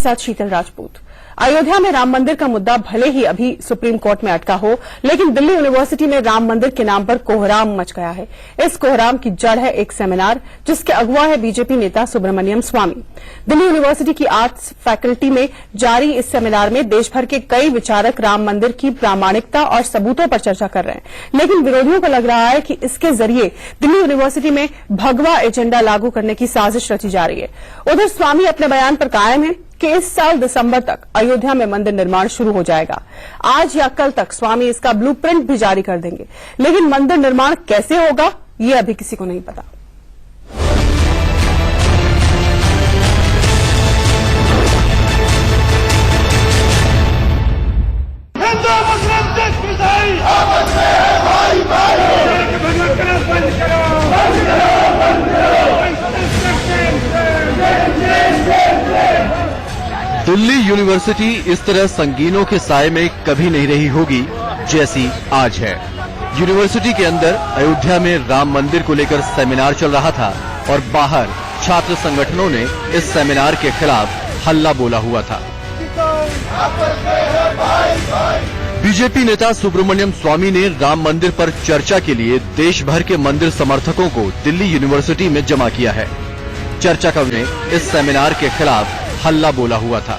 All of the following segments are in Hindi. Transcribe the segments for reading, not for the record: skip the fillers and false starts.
साथ शीतल राजपूत। अयोध्या में राम मंदिर का मुद्दा भले ही अभी सुप्रीम कोर्ट में अटका हो, लेकिन दिल्ली यूनिवर्सिटी में राम मंदिर के नाम पर कोहराम मच गया है। इस कोहराम की जड़ है एक सेमिनार जिसके अगुवा है बीजेपी नेता सुब्रमण्यम स्वामी। दिल्ली यूनिवर्सिटी की आर्ट्स फैकल्टी में जारी इस सेमिनार में देश भर के कई विचारक राम मंदिर की प्रामाणिकता और सबूतों पर चर्चा कर रहे हैं, लेकिन विरोधियों को लग रहा है कि इसके जरिए दिल्ली यूनिवर्सिटी में भगवा एजेंडा लागू करने की साजिश रची जा रही है। उधर स्वामी अपने बयान पर कायम है कि इस साल दिसंबर तक अयोध्या में मंदिर निर्माण शुरू हो जाएगा। आज या कल तक स्वामी इसका ब्लूप्रिंट भी जारी कर देंगे, लेकिन मंदिर निर्माण कैसे होगा ये अभी किसी को नहीं पता। दिल्ली यूनिवर्सिटी इस तरह संगीनों के साए में कभी नहीं रही होगी जैसी आज है। यूनिवर्सिटी के अंदर अयोध्या में राम मंदिर को लेकर सेमिनार चल रहा था और बाहर छात्र संगठनों ने इस सेमिनार के खिलाफ हल्ला बोला हुआ था। बीजेपी नेता सुब्रमण्यम स्वामी ने राम मंदिर पर चर्चा के लिए देश भर के मंदिर समर्थकों को दिल्ली यूनिवर्सिटी में जमा किया है। चर्चा का विषय इस सेमिनार के खिलाफ हल्ला बोला हुआ था।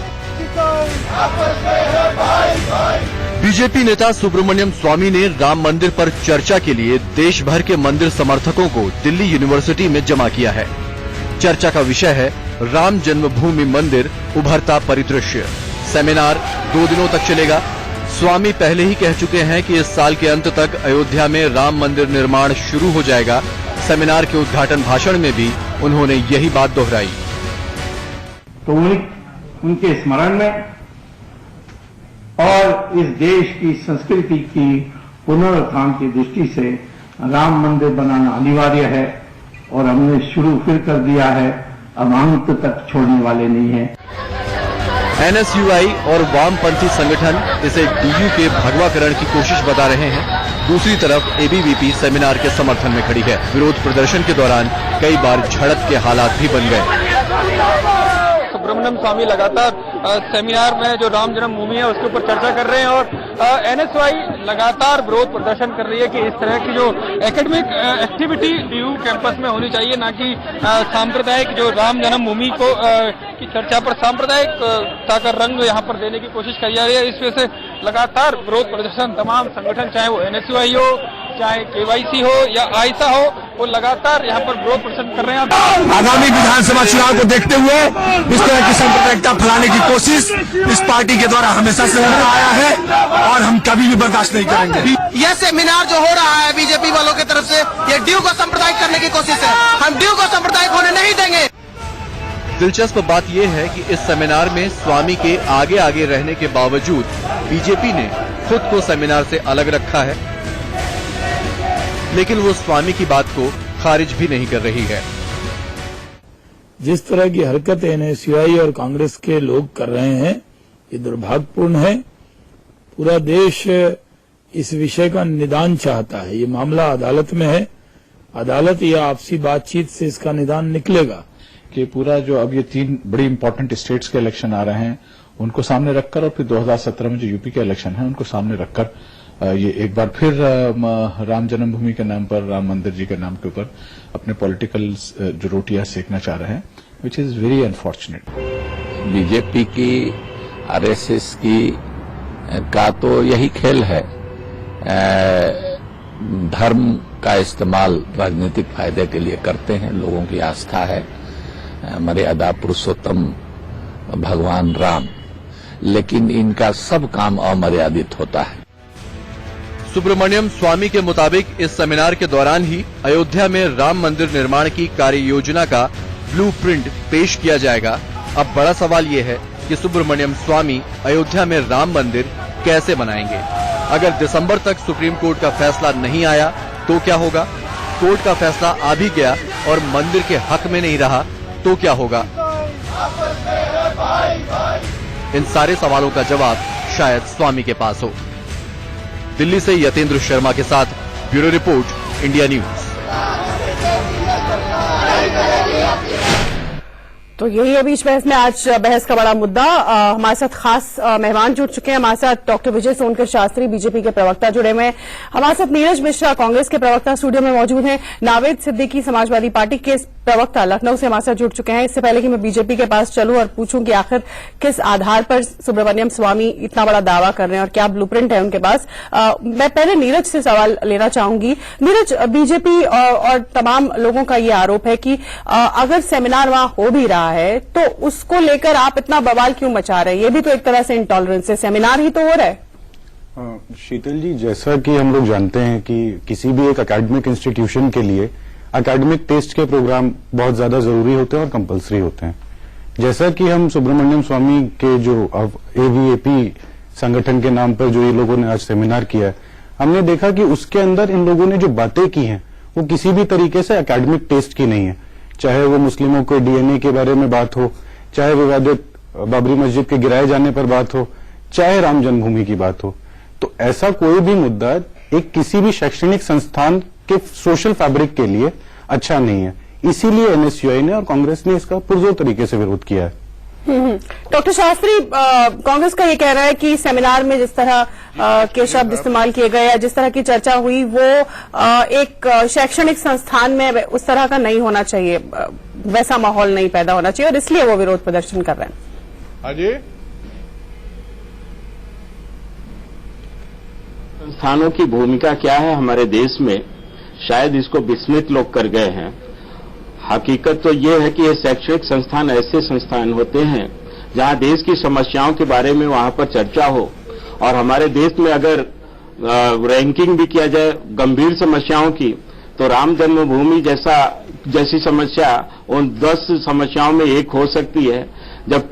बीजेपी नेता सुब्रमण्यम स्वामी ने राम मंदिर पर चर्चा के लिए देश भर के मंदिर समर्थकों को दिल्ली यूनिवर्सिटी में जमा किया है। चर्चा का विषय है राम जन्मभूमि मंदिर उभरता परिदृश्य। सेमिनार 2 दिनों तक चलेगा। स्वामी पहले ही कह चुके हैं कि इस साल के अंत तक अयोध्या में राम मंदिर निर्माण शुरू हो जाएगा। सेमिनार के उद्घाटन भाषण में भी उन्होंने यही बात दोहराई। तो उनके स्मरण में और इस देश की संस्कृति की पुनरुत्थान की दृष्टि से राम मंदिर बनाना अनिवार्य है और हमने शुरू फिर कर दिया है, अब अंत तक छोड़ने वाले नहीं हैं। एनएसयूआई और वामपंथी संगठन इसे डीयू के भगवाकरण की कोशिश बता रहे हैं। दूसरी तरफ एबीवीपी सेमिनार के समर्थन में खड़ी है। विरोध प्रदर्शन के दौरान कई बार झड़प के हालात भी बन गए। सुब्रमण्यम स्वामी लगातार सेमिनार में जो राम जन्मभूमि है उसके ऊपर चर्चा कर रहे हैं और एनएसयूआई लगातार विरोध प्रदर्शन कर रही है कि इस तरह की जो एकेडमिक एक्टिविटी डीयू कैंपस में होनी चाहिए, ना कि सांप्रदायिक जो राम जन्मभूमि को की चर्चा पर सांप्रदायिकता का रंग यहाँ पर देने की कोशिश की जा रही है। इस वजह से लगातार विरोध प्रदर्शन तमाम संगठन, चाहे वो एनएसयूआई हो, चाहे केवाईसी हो या आयसा हो, वो लगातार यहाँ पर विरोध प्रदर्शन कर रहे हैं। आगामी विधानसभा चुनाव को देखते हुए इस तरह की सांप्रदायिकता फैलाने की कोशिश इस पार्टी के द्वारा हमेशा से होता आया है और हम कभी भी बर्दाश्त नहीं करेंगे। यह सेमिनार जो हो रहा है बीजेपी वालों की तरफ से, ये डीयू को सांप्रदायिक करने की कोशिश है। हम डीयू को सांप्रदायिक होने नहीं देंगे। दिलचस्प बात यह है कि इस सेमिनार में स्वामी के आगे आगे रहने के बावजूद बीजेपी ने खुद को सेमिनार से अलग रखा है, लेकिन वो स्वामी की बात को खारिज भी नहीं कर रही है। जिस तरह की हरकत एनएसयूआई और कांग्रेस के लोग कर रहे हैं ये दुर्भाग्यपूर्ण है। पूरा देश इस विषय का निदान चाहता है। ये मामला अदालत में है, अदालत या आपसी बातचीत से इसका निदान निकलेगा। कि पूरा जो अब ये 3 बड़ी इंपॉर्टेंट स्टेट्स के इलेक्शन आ रहे हैं उनको सामने रखकर और फिर 2017 में जो यूपी के इलेक्शन है उनको सामने रखकर ये एक बार फिर राम जन्मभूमि के नाम पर, राम मंदिर जी के नाम के ऊपर अपने पॉलिटिकल जो रोटियां सेकना चाह रहे हैं, which is very unfortunate. BJP की, आरएसएस की का तो यही खेल है, धर्म का इस्तेमाल राजनीतिक फायदे के लिए करते हैं। लोगों की आस्था है मर्यादा पुरुषोत्तम भगवान राम, लेकिन इनका सब काम अमर्यादित होता है। सुब्रमण्यम स्वामी के मुताबिक इस सेमिनार के दौरान ही अयोध्या में राम मंदिर निर्माण की कार्य योजना का ब्लूप्रिंट पेश किया जाएगा। अब बड़ा सवाल ये है कि सुब्रमण्यम स्वामी अयोध्या में राम मंदिर कैसे बनाएंगे। अगर दिसंबर तक सुप्रीम कोर्ट का फैसला नहीं आया तो क्या होगा? कोर्ट का फैसला आ भी गया और मंदिर के हक में नहीं रहा तो क्या होगा? इन सारे सवालों का जवाब शायद स्वामी के पास हो। दिल्ली से यतेंद्र शर्मा के साथ ब्यूरो रिपोर्ट, इंडिया न्यूज। तो यही है बीच बहस में आज बहस का बड़ा मुद्दा। हमारे साथ खास मेहमान जुड़ चुके हैं। हमारे साथ डॉक्टर विजय सोनकर शास्त्री बीजेपी के प्रवक्ता जुड़े हुए हैं। हमारे साथ नीरज मिश्रा कांग्रेस के प्रवक्ता स्टूडियो में मौजूद हैं। नावेद सिद्दीकी समाजवादी पार्टी के प्रवक्ता लखनऊ से हमारे साथ जुड़ चुके हैं। इससे पहले कि मैं बीजेपी के पास चलूं और पूछूं कि आखिर किस आधार पर सुब्रमण्यम स्वामी इतना बड़ा दावा कर रहे हैं और क्या ब्लूप्रिंट है उनके पास, मैं पहले नीरज से सवाल लेना चाहूंगी। नीरज, बीजेपी और तमाम लोगों का ये आरोप है कि अगर सेमिनार वहां हो भी रहा है तो उसको लेकर आप इतना बवाल क्यों मचा रहे हैं? ये भी तो एक तरह से इंटॉलरेंस है, सेमिनार ही तो हो रहा है। शीतल जी, जैसा कि हम लोग जानते हैं कि किसी भी एक एकेडमिक इंस्टीट्यूशन के लिए एकेडमिक टेस्ट के प्रोग्राम बहुत ज्यादा जरूरी होते हैं और कंपलसरी होते हैं। जैसा कि हम सुब्रमण्यम स्वामी के जो एवीएपी संगठन के नाम पर जो ये लोगों ने आज सेमिनार किया है, हमने देखा कि उसके अंदर इन लोगों ने जो बातें की हैं वो किसी भी तरीके से एकेडमिक टेस्ट की नहीं है। चाहे वो मुस्लिमों के डीएनए के बारे में बात हो, चाहे विवादित बाबरी मस्जिद के गिराए जाने पर बात हो, चाहे राम जन्मभूमि की बात हो, तो ऐसा कोई भी मुद्दा एक किसी भी शैक्षणिक संस्थान के सोशल फैब्रिक के लिए अच्छा नहीं है। इसीलिए एनएसयूआई ने और कांग्रेस ने इसका पुरजोर तरीके से विरोध किया है। डॉक्टर शास्त्री, कांग्रेस का ये कहना है कि सेमिनार में जिस तरह के शब्द इस्तेमाल किए गए या जिस तरह की चर्चा हुई वो एक शैक्षणिक संस्थान में उस तरह का नहीं होना चाहिए, वैसा माहौल नहीं पैदा होना चाहिए और इसलिए वो विरोध प्रदर्शन कर रहे हैं। अजय, संस्थानों की भूमिका क्या है हमारे देश में, शायद इसको विस्मृत लोग कर गए हैं। हकीकत तो ये है कि ये शैक्षणिक संस्थान ऐसे संस्थान होते हैं जहां देश की समस्याओं के बारे में वहां पर चर्चा हो, और हमारे देश में अगर रैंकिंग भी किया जाए गंभीर समस्याओं की तो राम जन्मभूमि जैसी समस्या उन 10 समस्याओं में एक हो सकती है। जब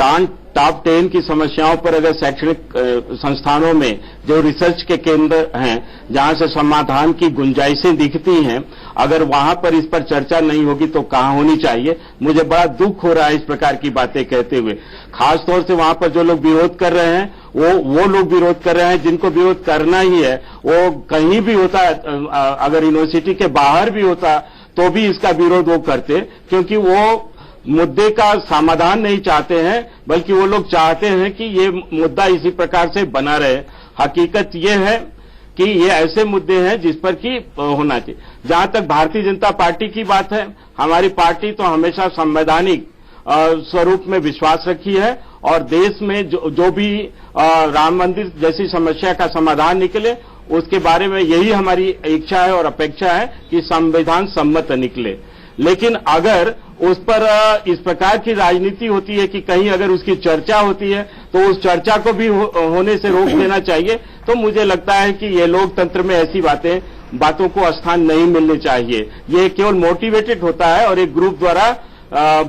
टॉप 10 की समस्याओं पर अगर शैक्षणिक संस्थानों में जो रिसर्च के केंद्र हैं जहां से समाधान की गुंजाइशें दिखती हैं, अगर वहां पर इस पर चर्चा नहीं होगी तो कहां होनी चाहिए। मुझे बड़ा दुख हो रहा है इस प्रकार की बातें कहते हुए। खासतौर से वहां पर जो लोग विरोध कर रहे हैं वो लोग विरोध कर रहे हैं जिनको विरोध करना ही है। वो कहीं भी होता, अगर यूनिवर्सिटी के बाहर भी होता तो भी इसका विरोध वो करते, क्योंकि वो मुद्दे का समाधान नहीं चाहते हैं, बल्कि वो लोग चाहते हैं कि ये मुद्दा इसी प्रकार से बना रहे। हकीकत ये है कि ये ऐसे मुद्दे हैं जिस पर कि होना चाहिए। जहां तक भारतीय जनता पार्टी की बात है, हमारी पार्टी तो हमेशा संवैधानिक स्वरूप में विश्वास रखी है और देश में जो भी राम मंदिर जैसी समस्या का समाधान निकले उसके बारे में यही हमारी इच्छा है और अपेक्षा है कि संविधान सम्मत निकले। लेकिन अगर उस पर इस प्रकार की राजनीति होती है कि कहीं अगर उसकी चर्चा होती है तो उस चर्चा को भी होने से रोक देना चाहिए, तो मुझे लगता है कि ये लोकतंत्र में ऐसी बातों को स्थान नहीं मिलने चाहिए। ये केवल मोटिवेटेड होता है और एक ग्रुप द्वारा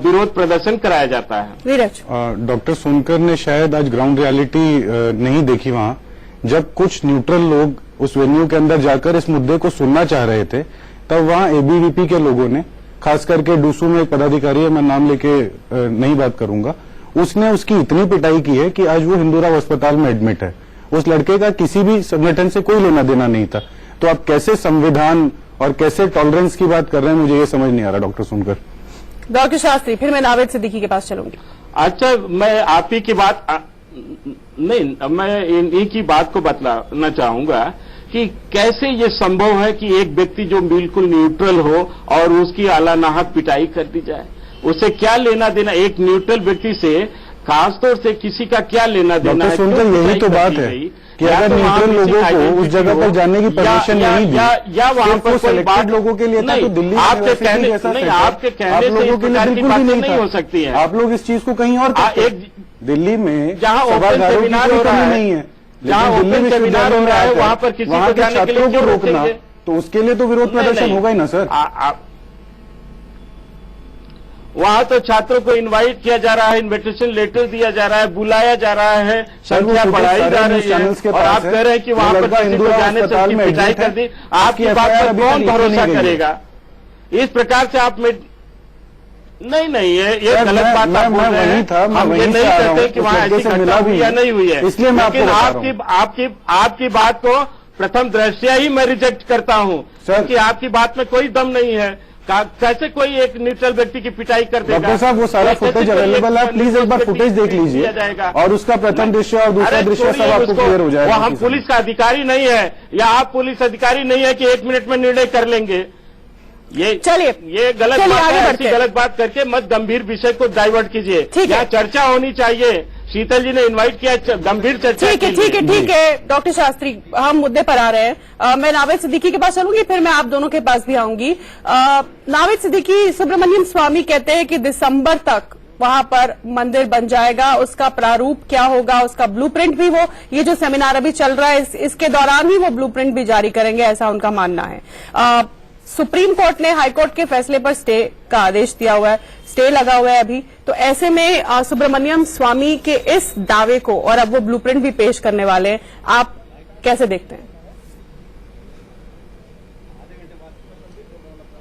विरोध प्रदर्शन कराया जाता है। डॉक्टर सोनकर ने शायद आज ग्राउंड रियलिटी नहीं देखी वहां, जब कुछ न्यूट्रल लोग उस वेन्यू के अंदर जाकर इस मुद्दे को सुनना चाह रहे थे, तब वहां एबीवीपी के लोगों ने, खास करके डूसू में एक पदाधिकारी है, मैं नाम लेके नहीं बात करूंगा, उसने उसकी इतनी पिटाई की है कि आज वो हिंदूराव अस्पताल में एडमिट है। उस लड़के का किसी भी संगठन से कोई लेना देना नहीं था। तो आप कैसे संविधान और कैसे टॉलरेंस की बात कर रहे हैं, मुझे ये समझ नहीं आ रहा। डॉक्टर सुनकर डॉक्टर शास्त्री, फिर मैं नावेद सिद्दीकी के पास चलूंगी। अच्छा, मैं आप ही की बात नहीं, मैं इन्हीं की बात को बतलाना चाहूंगा कि कैसे ये संभव है कि एक व्यक्ति जो बिल्कुल न्यूट्रल हो और उसकी आलानाहक पिटाई कर दी जाए। उससे क्या लेना देना एक न्यूट्रल व्यक्ति से, खासतौर से किसी का क्या लेना देना है? यही तो बात है कि अगर न्यूट्रल लोगों को उस जगह पर जाने की परमिशन नहीं दी या वहां पर कोई बात लोगों के लिए था, तो दिल्ली आपके कहने से लोगों के लिए बिल्कुल भी नहीं हो सकती है। आप लोग इस चीज को कहीं और दिल्ली में जहां ओपन सेमिनार हो रहा है, जहां ओपन सेमिनार हो रहा है वहां पर किसी को जाने के लिए क्यों रोकना? तो उसके लिए तो विरोध प्रदर्शन होगा ही ना सर। वहां तो छात्रों को इनवाइट किया जा रहा है, इनविटेशन लेटर दिया जा रहा है, बुलाया जा रहा है, संख्या बढ़ाई जा रही है, और आप कह रहे हैं कि वहां पर किसी को जाने से उसकी पिटाई कर दी। आपकी बात पर कौन भरोसा करेगा? इस प्रकार से आप नहीं, ये गलत बात आप बोल रहे हैं। हम ये नहीं कहते कि वहां ऐसी घटना हुई या नहीं हुई है, लेकिन आपकी बात को प्रथम दृष्टया ही मैं रिजेक्ट करता हूं, क्योंकि आपकी बात में कोई दम नहीं है। कैसे कोई एक न्यूट्रल व्यक्ति की पिटाई कर देगा? डॉक्टर साहब वो सारा फुटेज अवेलेबल है, प्लीज एक बार फुटेज देख लीजिए और उसका प्रथम दृश्य और दूसरा दृश्य सब आपको क्लियर हो जाएगा। वो हम पुलिस का अधिकारी नहीं है या आप पुलिस अधिकारी नहीं है कि 1 मिनट में निर्णय कर लेंगे। ये चलिए ये गलत बात है, ऐसी गलत बात करके मत गंभीर विषय को डाइवर्ट कीजिए। यहाँ चर्चा होनी चाहिए। शीतल जी ने इनवाइट किया गंभीर चर्चा। ठीक है डॉक्टर शास्त्री, हम मुद्दे पर आ रहे हैं। मैं नावेद सिद्दीकी के पास चलूंगी, फिर मैं आप दोनों के पास भी आऊंगी। नावेद सिद्दीकी, सुब्रमण्यम स्वामी कहते हैं कि दिसंबर तक वहां पर मंदिर बन जाएगा। उसका प्रारूप क्या होगा, उसका ब्लूप्रिंट भी वो, ये जो सेमिनार अभी चल रहा है इसके दौरान ही वो ब्लूप्रिंट भी जारी करेंगे, ऐसा उनका मानना है। सुप्रीम कोर्ट ने हाईकोर्ट के फैसले पर स्टे का आदेश दिया हुआ है, स्टे लगा हुआ है अभी। तो ऐसे में सुब्रमण्यम स्वामी के इस दावे को, और अब वो ब्लूप्रिंट भी पेश करने वाले हैं, आप कैसे देखते हैं?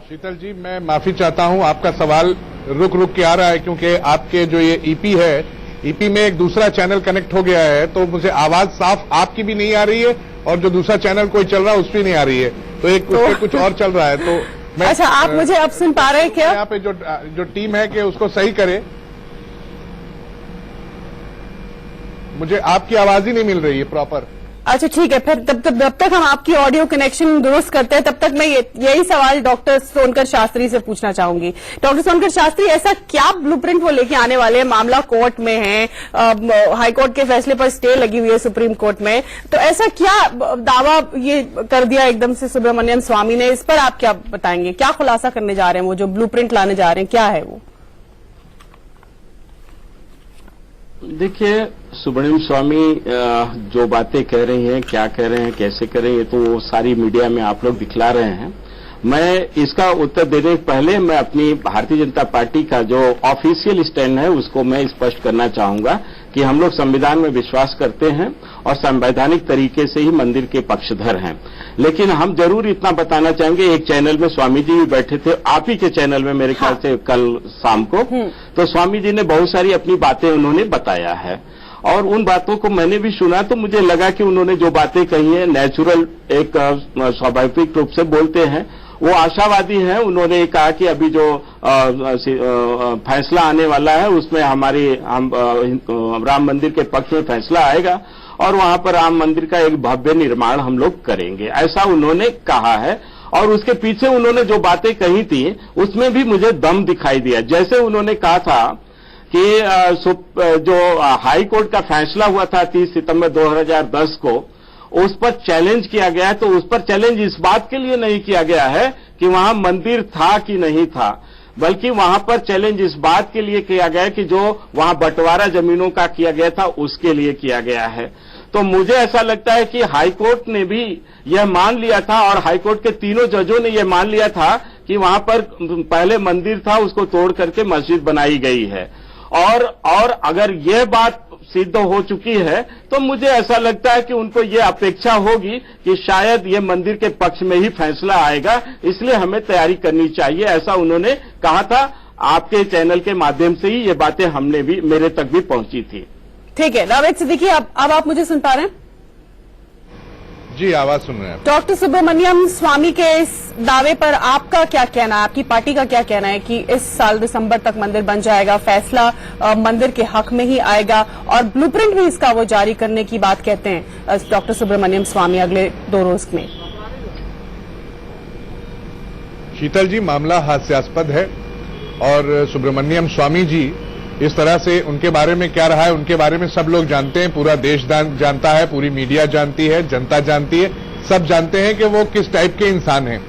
शीतल जी, मैं माफी चाहता हूं, आपका सवाल रुक रुक के आ रहा है क्योंकि आपके जो ये ईपी है, ईपी में एक दूसरा चैनल कनेक्ट हो गया है, तो मुझे आवाज साफ आपकी भी नहीं आ रही है और जो दूसरा चैनल कोई चल रहा है उसकी नहीं आ रही है, तो एक कुछ और चल रहा है। तो मैं अच्छा, आप मुझे अब सुन पा रहे हैं क्या? यहाँ पे जो टीम है कि उसको सही करे, मुझे आपकी आवाज ही नहीं मिल रही है प्रॉपर। अच्छा ठीक है, फिर जब तक हम आपकी ऑडियो कनेक्शन दुरुस्त करते हैं तब तक मैं यही सवाल डॉक्टर सोनकर शास्त्री से पूछना चाहूंगी। डॉक्टर सोनकर शास्त्री, ऐसा क्या ब्लूप्रिंट वो लेके आने वाले हैं? मामला कोर्ट में है, हाईकोर्ट के फैसले पर स्टे लगी हुई है सुप्रीम कोर्ट में, तो ऐसा क्या दावा ये कर दिया एकदम से सुब्रमण्यम स्वामी ने? इस पर आप क्या बताएंगे? क्या खुलासा करने जा रहे हैं वो, जो ब्लूप्रिंट लाने जा रहे हैं, क्या है वो? देखिए, सुब्रमण्यम स्वामी जो बातें कह रही हैं, क्या कह रहे हैं, कैसे कह रहे हैं, तो वो सारी मीडिया में आप लोग दिखला रहे हैं। मैं इसका उत्तर देने से पहले मैं अपनी भारतीय जनता पार्टी का जो ऑफिशियल स्टैंड है उसको मैं स्पष्ट करना चाहूंगा कि हम लोग संविधान में विश्वास करते हैं और संवैधानिक तरीके से ही मंदिर के पक्षधर हैं। लेकिन हम जरूर इतना बताना चाहेंगे, एक चैनल में स्वामी जी भी बैठे थे, आप ही के चैनल में मेरे ख्याल से कल शाम को, तो स्वामी जी ने बहुत सारी अपनी बातें उन्होंने बताया है और उन बातों को मैंने भी सुना, तो मुझे लगा कि उन्होंने जो बातें कही है नेचुरल, एक स्वाभाविक रूप से बोलते हैं, वो आशावादी हैं। उन्होंने कहा कि अभी जो फैसला आने वाला है उसमें हम राम मंदिर के पक्ष में फैसला आएगा और वहां पर राम मंदिर का एक भव्य निर्माण हम लोग करेंगे, ऐसा उन्होंने कहा है। और उसके पीछे उन्होंने जो बातें कही थी उसमें भी मुझे दम दिखाई दिया। जैसे उन्होंने कहा था कि जो हाई कोर्ट का फैसला हुआ था 30 सितंबर 2010 को, उस पर चैलेंज किया गया है, तो उस पर चैलेंज इस बात के लिए नहीं किया गया है कि वहां मंदिर था कि नहीं था, बल्कि वहां पर चैलेंज इस बात के लिए किया गया है कि जो वहां बंटवारा जमीनों का किया गया था उसके लिए किया गया है। तो मुझे ऐसा लगता है कि हाईकोर्ट ने भी यह मान लिया था और हाईकोर्ट के तीनों जजों ने यह मान लिया था कि वहां पर पहले मंदिर था, उसको तोड़ करके मस्जिद बनाई गई है। और अगर यह बात सिद्ध हो चुकी है तो मुझे ऐसा लगता है कि उनको ये अपेक्षा होगी कि शायद ये मंदिर के पक्ष में ही फैसला आएगा, इसलिए हमें तैयारी करनी चाहिए, ऐसा उन्होंने कहा था। आपके चैनल के माध्यम से ही ये बातें हमने भी, मेरे तक भी पहुंची थी। ठीक है, नावेद सिद्दीकी, अब आप मुझे सुन पा रहे हैं? जी, आवाज सुन रहे हैं। डॉक्टर सुब्रमण्यम स्वामी के इस दावे पर आपका क्या कहना है, आपकी पार्टी का क्या कहना है कि इस साल दिसंबर तक मंदिर बन जाएगा, फैसला मंदिर के हक में ही आएगा और ब्लूप्रिंट भी इसका वो जारी करने की बात कहते हैं डॉक्टर सुब्रमण्यम स्वामी अगले 2 रोज में? शीतल जी, मामला हास्यास्पद है और सुब्रमण्यम स्वामी जी इस तरह से, उनके बारे में क्या रहा है उनके बारे में सब लोग जानते हैं, पूरा देश जानता है, पूरी मीडिया जानती है, जनता जानती है, सब जानते हैं कि वो किस टाइप के इंसान हैं।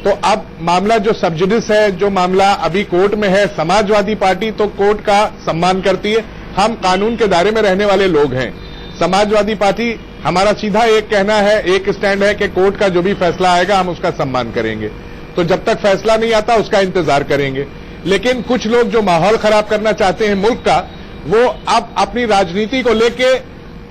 तो अब मामला जो सबजुडिस है, जो मामला अभी कोर्ट में है, समाजवादी पार्टी तो कोर्ट का सम्मान करती है, हम कानून के दायरे में रहने वाले लोग हैं। समाजवादी पार्टी, हमारा सीधा एक कहना है, एक स्टैंड है कि कोर्ट का जो भी फैसला आएगा हम उसका सम्मान करेंगे, तो जब तक फैसला नहीं आता उसका इंतजार करेंगे। लेकिन कुछ लोग जो माहौल खराब करना चाहते हैं मुल्क का, वो अब अपनी राजनीति को लेके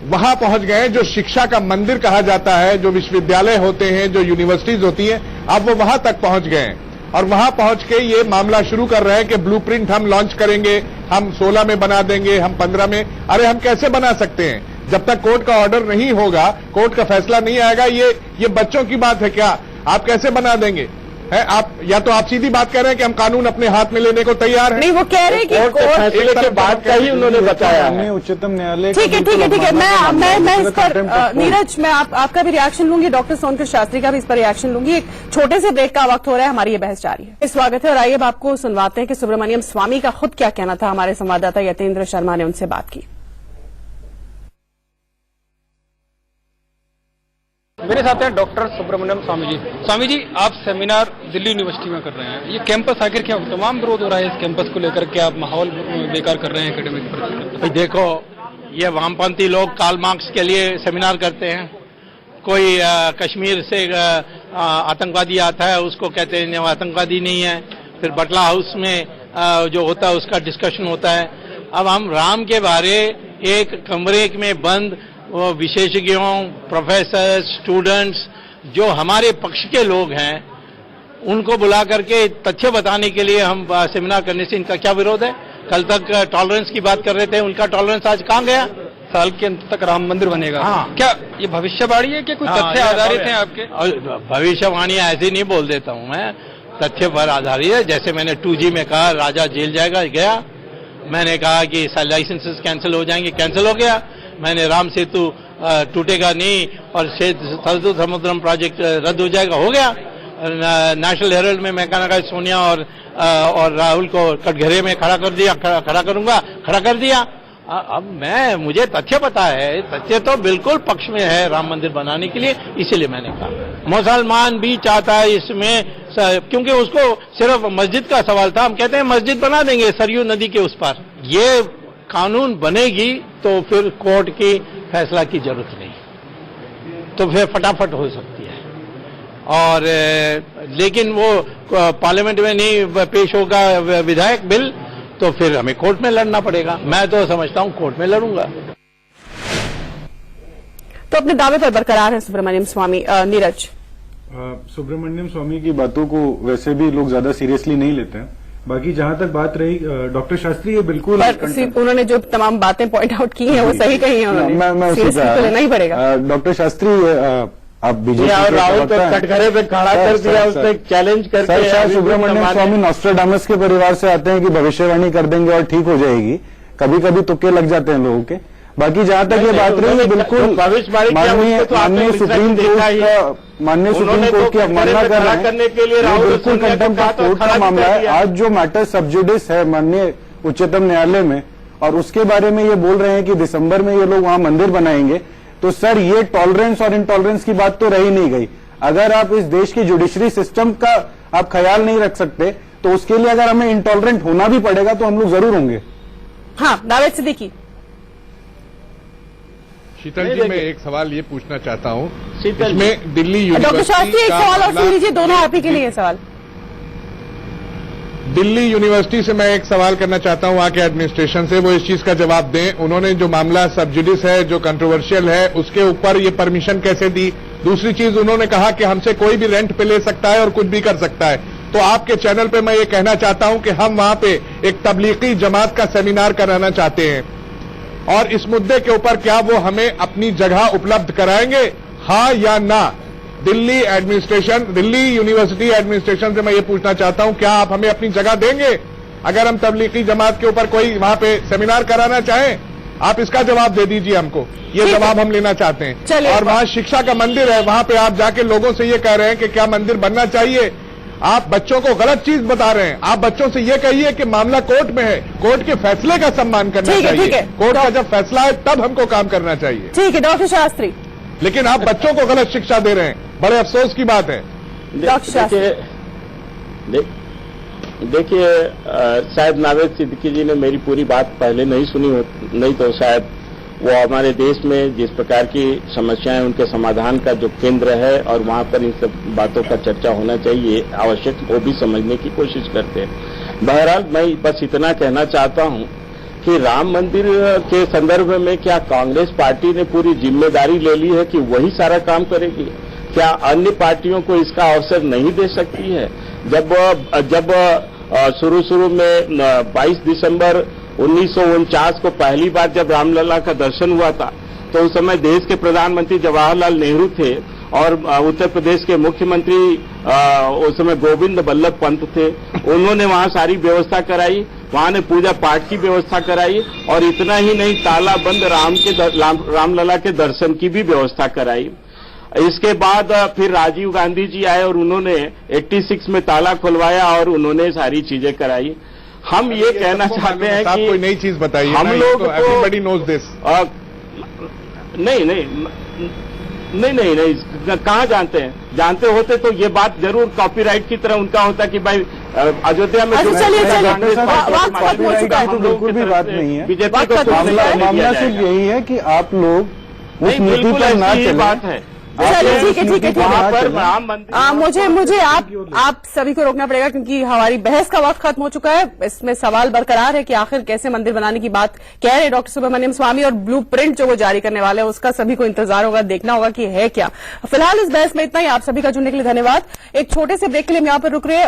वहां पहुंच गए हैं। जो शिक्षा का मंदिर कहा जाता है, जो विश्वविद्यालय होते हैं, जो यूनिवर्सिटीज होती हैं, अब वो वहां तक पहुंच गए हैं और वहां पहुंच के ये मामला शुरू कर रहे हैं कि ब्लूप्रिंट हम लॉन्च करेंगे, हम 16 में बना देंगे, हम 15 में। अरे हम कैसे बना सकते हैं जब तक कोर्ट का ऑर्डर नहीं होगा, कोर्ट का फैसला नहीं आएगा? ये बच्चों की बात है क्या? आप कैसे बना देंगे? है। आप या तो आप सीधी बात कर रहे हैं कि हम कानून अपने हाथ में लेने को तैयार हैं। नहीं, वो कह रहे हैं कि फैसले के बाद का ही उन्होंने बताया है। उच्चतम न्यायालय ठीक है। मैं इस पर नीरज, मैं आपका भी रिएक्शन लूंगी, डॉक्टर सोनकर शास्त्री का भी इस पर रिएक्शन लूंगी। एक छोटे से ब्रेक का वक्त हो रहा है, हमारी ये बहस जारी है। स्वागत है और आइए अब आपको सुनवाते हैं कि सुब्रमण्यम स्वामी का खुद क्या कहना था। हमारे संवाददाता यतेंद्र शर्मा ने उनसे बात की। मेरे साथ हैं डॉक्टर सुब्रमण्यम स्वामी जी। स्वामी जी, आप सेमिनार दिल्ली यूनिवर्सिटी में कर रहे हैं, ये कैंपस आखिर क्या तमाम विरोध हो रहा है इस कैंपस को लेकर के, आप माहौल बेकार कर रहे हैं एकेडमिक पर? देखो, ये वामपंथी लोग कार्ल मार्क्स के लिए सेमिनार करते हैं। कोई कश्मीर से आतंकवादी आता है, उसको कहते हैं वो आतंकवादी नहीं है। फिर बटला हाउस में जो होता है उसका डिस्कशन होता है। अब हम राम के बारे एक कमरे में बंद विशेषज्ञों, प्रोफेसर, स्टूडेंट्स जो हमारे पक्ष के लोग हैं उनको बुला करके तथ्य बताने के लिए हम सेमिनार करने से इनका क्या विरोध है? कल तक टॉलरेंस की बात कर रहे थे, उनका टॉलरेंस आज कहाँ गया? साल के अंत तक राम मंदिर बनेगा। हाँ। क्या ये भविष्यवाणी है कि कोई तथ्य आधारित है आपके? भविष्यवाणी ऐसे नहीं बोल देता हूँ मैं, तथ्य पर आधारित है। जैसे मैंने 2G में कहा राजा जेल जाएगा, गया। मैंने कहा कि लाइसेंसेस कैंसिल हो जाएंगे, कैंसिल हो गया। मैंने राम सेतु टूटेगा नहीं और सरदू समुद्रम प्रोजेक्ट रद्द हो जाएगा, हो गया। नेशनल हेराल्ड में मैं कहना सोनिया और राहुल को कटघरे में खड़ा कर दिया, खड़ा करूंगा, खड़ा कर दिया। अब मुझे तथ्य पता है, तथ्य तो बिल्कुल पक्ष में है राम मंदिर बनाने के लिए, इसीलिए मैंने कहा। मुसलमान भी चाहता है इसमें, क्योंकि उसको सिर्फ मस्जिद का सवाल था। हम कहते हैं मस्जिद बना देंगे सरयू नदी के उस पार। ये कानून बनेगी तो फिर कोर्ट की फैसला की जरूरत नहीं, तो फिर फटाफट हो सकती है। और लेकिन वो पार्लियामेंट में नहीं पेश होगा विधायक बिल, तो फिर हमें कोर्ट में लड़ना पड़ेगा। मैं तो समझता हूं कोर्ट में लड़ूंगा। तो अपने दावे पर बरकरार है सुब्रमण्यम स्वामी। नीरज, सुब्रमण्यम स्वामी की बातों को वैसे भी लोग ज्यादा सीरियसली नहीं लेते हैं। बाकी जहां तक बात रही डॉक्टर शास्त्री, ये बिल्कुल उन्होंने जो तमाम बातें पॉइंट आउट की हैं वो सही कही है उन्होंने, मैं तो लेना ही पड़ेगा। डॉक्टर शास्त्री, आप बीजेपी राहुल को कटघरे पे खड़ा कर दिया, उसने चैलेंज करके। शायद सुब्रमण्यम स्वामी नॉस्ट्राडामस के परिवार से आते हैं कि भविष्यवाणी कर देंगे और ठीक हो जाएगी। कभी कभी तुक्के लग जाते हैं लोगों के। बाकी जहां तक ये बात रही है, बिल्कुल माननीय सुप्रीम कोर्ट की अवमानना कर रहे हैं, बिल्कुल कंटेम्प्ट ऑफ कोर्ट का मामला है। आज जो मैटर सब जुडिस है माननीय उच्चतम न्यायालय में, और उसके बारे में ये बोल रहे हैं कि दिसंबर में ये लोग वहां मंदिर बनाएंगे, तो सर ये टॉलरेंस और इनटॉलरेंस की बात तो रह ही नहीं गई। अगर आप इस देश की जुडिशरी सिस्टम का आप ख्याल नहीं रख सकते, तो उसके लिए अगर हमें इंटॉलरेंट होना भी पड़ेगा तो हम लोग जरूर होंगे। हाँ, जावेद सिद्दीकी। शीतल जी, मैं एक सवाल ये पूछना चाहता हूँ, इसमें दिल्ली यूनिवर्सिटी, डॉक्टर शास्त्री एक सवाल और सुन लीजिए, दोनों आप ही के लिए सवाल। दिल्ली यूनिवर्सिटी से मैं एक सवाल करना चाहता हूं, वहां के एडमिनिस्ट्रेशन से, वो इस चीज का जवाब दें। उन्होंने जो मामला सब जुडिस है, जो कंट्रोवर्शियल है, उसके ऊपर ये परमिशन कैसे दी? दूसरी चीज, उन्होंने कहा कि हमसे कोई भी रेंट पे ले सकता है और कुछ भी कर सकता है। तो आपके चैनल पे मैं ये कहना चाहता हूं कि हम वहां पे एक तबलीगी जमात का सेमिनार कराना चाहते हैं, और इस मुद्दे के ऊपर क्या वो हमें अपनी जगह उपलब्ध कराएंगे, हाँ या ना? Delhi administration, Delhi university administration से मैं ये पूछना चाहता हूं, क्या आप हमें अपनी जगह देंगे अगर हम तबलीगी जमात के ऊपर कोई वहां पे सेमिनार कराना चाहें? आप इसका जवाब दे दीजिए हमको, ये जवाब हम लेना चाहते हैं। और वहां शिक्षा का मंदिर है, वहां पे आप जाके लोगों से ये कह रहे हैं कि क्या मंदिर बनना चाहिए। आप बच्चों को गलत चीज बता रहे हैं। आप बच्चों से ये कहिए कि मामला कोर्ट में है, कोर्ट के फैसले का सम्मान करना चाहिए। कोर्ट का जब फैसला है तब हमको काम करना चाहिए। ठीक है डॉक्टर शास्त्री, लेकिन आप बच्चों को गलत शिक्षा दे रहे हैं, बड़े अफसोस की बात है। देखिए, शायद नावेद सिद्दीकी जी ने मेरी पूरी बात पहले नहीं सुनी हो, नहीं तो शायद वो हमारे देश में जिस प्रकार की समस्याएं, उनके समाधान का जो केंद्र है और वहां पर इन सब बातों का चर्चा होना चाहिए आवश्यक, वो भी समझने की कोशिश करते हैं। बहरहाल मैं बस इतना कहना चाहता हूं कि राम मंदिर के संदर्भ में क्या कांग्रेस पार्टी ने पूरी जिम्मेदारी ले ली है कि वही सारा काम करेगी? क्या अन्य पार्टियों को इसका अवसर नहीं दे सकती है? जब शुरू में 22 दिसंबर 1949 को पहली बार जब रामलला का दर्शन हुआ था, तो उस समय देश के प्रधानमंत्री जवाहरलाल नेहरू थे, और उत्तर प्रदेश के मुख्यमंत्री उस समय गोविंद बल्लभ पंत थे, उन्होंने वहां सारी व्यवस्था कराई, वहां ने पूजा पाठ की व्यवस्था कराई और इतना ही नहीं ताला बंद रामलला के दर्शन की भी व्यवस्था कराई। इसके बाद फिर राजीव गांधी जी आए और उन्होंने 86 में ताला खुलवाया और उन्होंने सारी चीजें कराई। हम ये कहना चाहते हैं कि कोई नई चीज बताइए, हम लोग तो एवरीबॉडी नोज दिस। नहीं, कहाँ जानते हैं? जानते होते तो ये बात जरूर कॉपीराइट की तरह उनका होता कि भाई अयोध्या में बिल्कुल भी बात नहीं है। बीजेपी को मामला सिर्फ यही है कि आप लोग उस नीति पर ना चलें। बात है। चलिए ठीक है। मुझे आप सभी को रोकना पड़ेगा क्योंकि हमारी बहस का वक्त खत्म हो चुका है। इसमें सवाल बरकरार है कि आखिर कैसे मंदिर बनाने की बात कह रहे डॉक्टर सुब्रमण्यम स्वामी और ब्लूप्रिंट जो वो जारी करने वाले हैं उसका सभी को इंतजार होगा, देखना होगा कि है क्या। फिलहाल इस बहस में इतना ही। आप सभी का जुड़ने के लिए धन्यवाद। एक छोटे से ब्रेक के लिए हम यहाँ पर रुक रहे हैं।